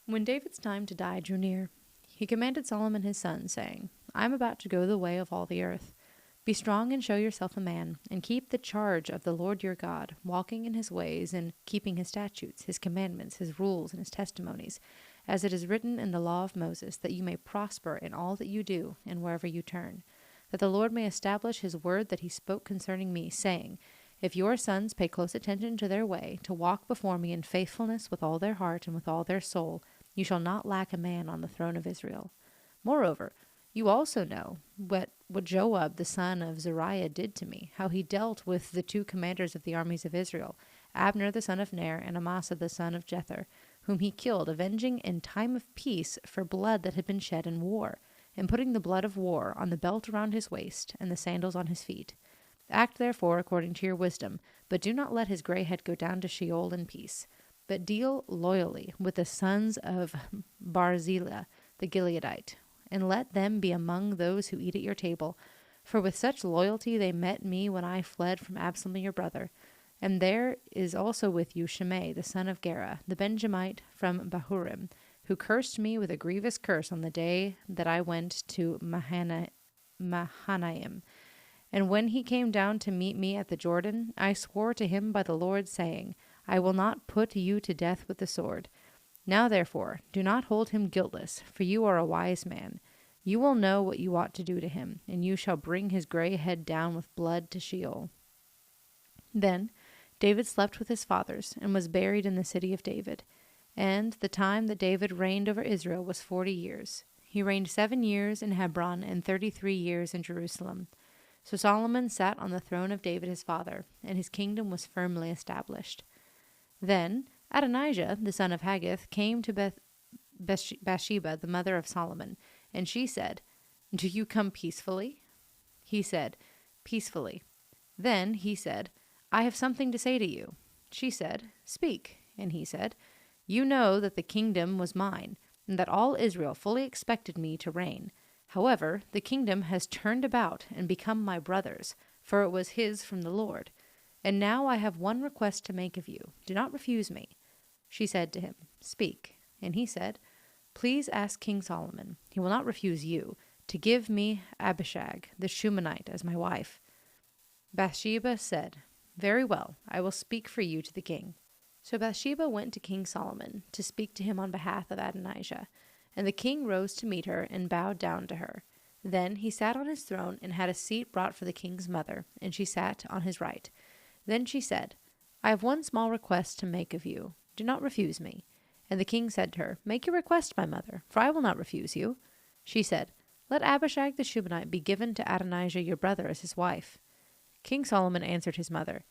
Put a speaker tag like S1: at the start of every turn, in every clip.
S1: When David's time to die drew near, he commanded Solomon his son, saying, I am about to go the way of all the earth. Be strong and show yourself a man, and keep the charge of the Lord your God, walking in his ways and keeping his statutes, his commandments, his rules, and his testimonies, as it is written in the law of Moses, that you may prosper in all that you do and wherever you turn, that the Lord may establish his word that he spoke concerning me, saying, If your sons pay close attention to their way, to walk before me in faithfulness with all their heart and with all their soul, you shall not lack a man on the throne of Israel. Moreover, you also know what Joab the son of Zeruiah did to me, how he dealt with the two commanders of the armies of Israel, Abner the son of Ner and Amasa the son of Jether, whom he killed, avenging in time of peace for blood that had been shed in war, and putting the blood of war on the belt around his waist and the sandals on his feet. Act therefore according to your wisdom, but do not let his gray head go down to Sheol in peace, but deal loyally with the sons of Barzillai the Gileadite, and let them be among those who eat at your table. For with such loyalty they met me when I fled from Absalom your brother. And there is also with you Shimei, the son of Gera, the Benjamite from Bahurim, who cursed me with a grievous curse on the day that I went to Mahanaim. And when he came down to meet me at the Jordan, I swore to him by the Lord, saying, I will not put you to death with the sword. Now therefore, do not hold him guiltless, for you are a wise man. You will know what you ought to do to him, and you shall bring his gray head down with blood to Sheol. Then David slept with his fathers, and was buried in the city of David. And the time that David reigned over Israel was 40 years. He reigned 7 years in Hebron, and 33 years in Jerusalem. So Solomon sat on the throne of David his father, and his kingdom was firmly established. Then Adonijah, the son of Haggith, came to Bathsheba, the mother of Solomon, and she said, Do you come peacefully? He said, Peacefully. Then he said, I have something to say to you. She said, Speak. And he said, You know that the kingdom was mine, and that all Israel fully expected me to reign. However, the kingdom has turned about and become my brother's, for it was his from the Lord. And now I have one request to make of you. Do not refuse me. She said to him, Speak. And he said, Please ask King Solomon, he will not refuse you, to give me Abishag, the Shunammite, as my wife. Bathsheba said, Very well, I will speak for you to the king. So Bathsheba went to King Solomon to speak to him on behalf of Adonijah. And the king rose to meet her and bowed down to her. Then he sat on his throne and had a seat brought for the king's mother, and she sat on his right. Then she said, I have one small request to make of you. Do not refuse me. And the king said to her, Make your request, my mother, for I will not refuse you. She said, Let Abishag the Shunammite be given to Adonijah your brother as his wife. King Solomon answered his mother,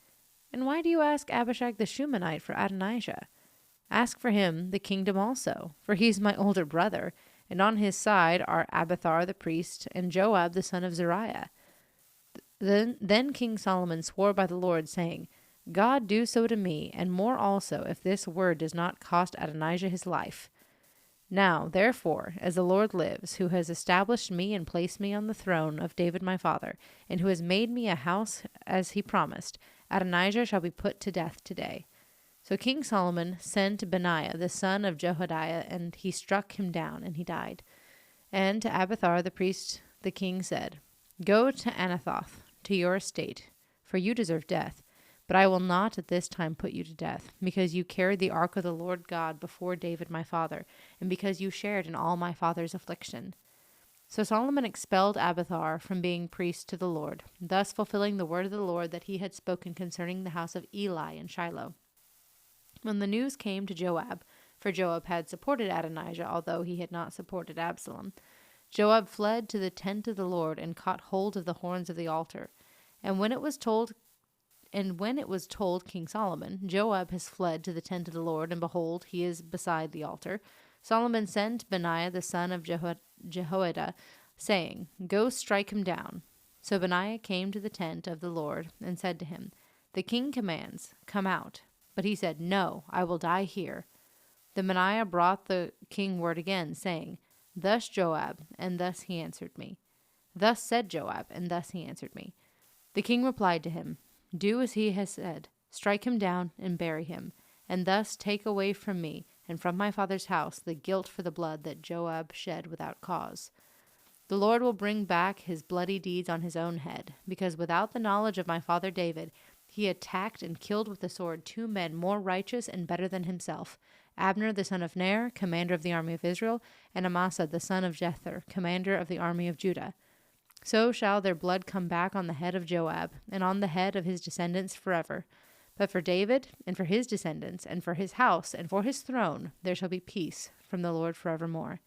S1: And why do you ask Abishag the Shunammite for Adonijah? Ask for him the kingdom also, for he is my older brother, and on his side are Abiathar the priest and Joab the son of Zeruiah. Then King Solomon swore by the Lord, saying, God do so to me, and more also, if this word does not cost Adonijah his life. Now, therefore, as the Lord lives, who has established me and placed me on the throne of David my father, and who has made me a house as he promised, Adonijah shall be put to death today. So King Solomon sent Benaiah the son of Jehoiada, and he struck him down, and he died. And to Abiathar the priest the king said, Go to Anathoth, to your estate, for you deserve death. But I will not at this time put you to death, because you carried the ark of the Lord God before David my father, and because you shared in all my father's affliction. So Solomon expelled Abiathar from being priest to the Lord, thus fulfilling the word of the Lord that he had spoken concerning the house of Eli in Shiloh. When the news came to Joab, for Joab had supported Adonijah, although he had not supported Absalom, Joab fled to the tent of the Lord and caught hold of the horns of the altar. And when it was told King Solomon, Joab has fled to the tent of the Lord, and behold, he is beside the altar, Solomon sent Benaiah the son of Jehoiada, saying, Go strike him down. So Benaiah came to the tent of the Lord, and said to him, The king commands, come out. But he said, No, I will die here. Then Benaiah brought the king word again, saying, Thus Joab, and thus he answered me. Thus said Joab, and thus he answered me. The king replied to him, Do as he has said, strike him down and bury him, and thus take away from me and from my father's house the guilt for the blood that Joab shed without cause. The Lord will bring back his bloody deeds on his own head, because without the knowledge of my father David, he attacked and killed with the sword 2 men more righteous and better than himself, Abner the son of Ner, commander of the army of Israel, and Amasa the son of Jether, commander of the army of Judah. So shall their blood come back on the head of Joab, and on the head of his descendants forever. But for David, and for his descendants, and for his house, and for his throne, there shall be peace from the Lord forevermore.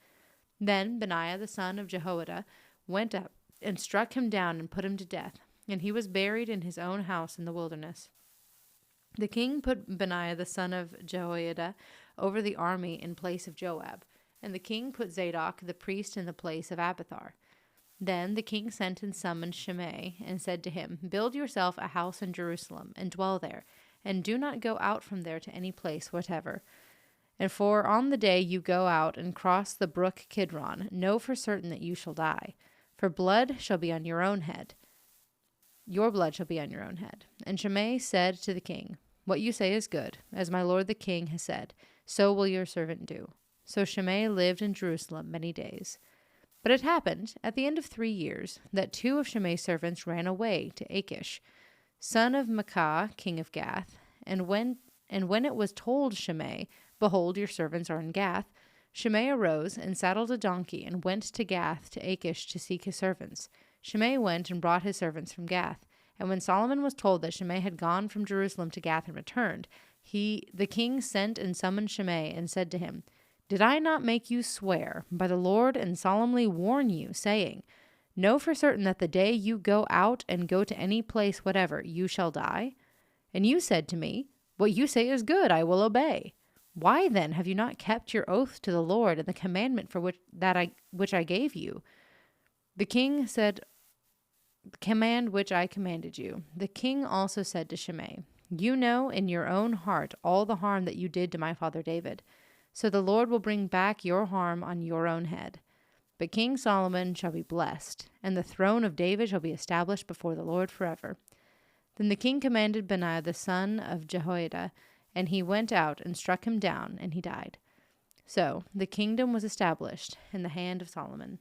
S1: Then Benaiah the son of Jehoiada went up and struck him down and put him to death, and he was buried in his own house in the wilderness. The king put Benaiah the son of Jehoiada over the army in place of Joab, and the king put Zadok the priest in the place of Abiathar. Then the king sent and summoned Shimei, and said to him, Build yourself a house in Jerusalem, and dwell there, and do not go out from there to any place whatever. And for on the day you go out and cross the brook Kidron, know for certain that you shall die. For blood shall be on your own head. Your blood shall be on your own head. And Shimei said to the king, What you say is good. As my lord the king has said, so will your servant do. So Shimei lived in Jerusalem many days. But it happened, at the end of 3 years, that 2 of Shimei's servants ran away to Achish, son of Maacah, king of Gath. And when it was told Shimei, Behold, your servants are in Gath, Shimei arose and saddled a donkey and went to Gath to Achish to seek his servants. Shimei went and brought his servants from Gath. And when Solomon was told that Shimei had gone from Jerusalem to Gath and returned, the king sent and summoned Shimei and said to him, Did I not make you swear by the Lord and solemnly warn you, saying, Know for certain that the day you go out and go to any place whatever, you shall die? And you said to me, What you say is good, I will obey. Why then have you not kept your oath to the Lord and the commandment for which I gave you? The king said, Command which I commanded you. The king also said to Shimei, You know in your own heart all the harm that you did to my father David. So the Lord will bring back your harm on your own head. But King Solomon shall be blessed, and the throne of David shall be established before the Lord forever. Then the king commanded Benaiah the son of Jehoiada, and he went out and struck him down, and he died. So the kingdom was established in the hand of Solomon.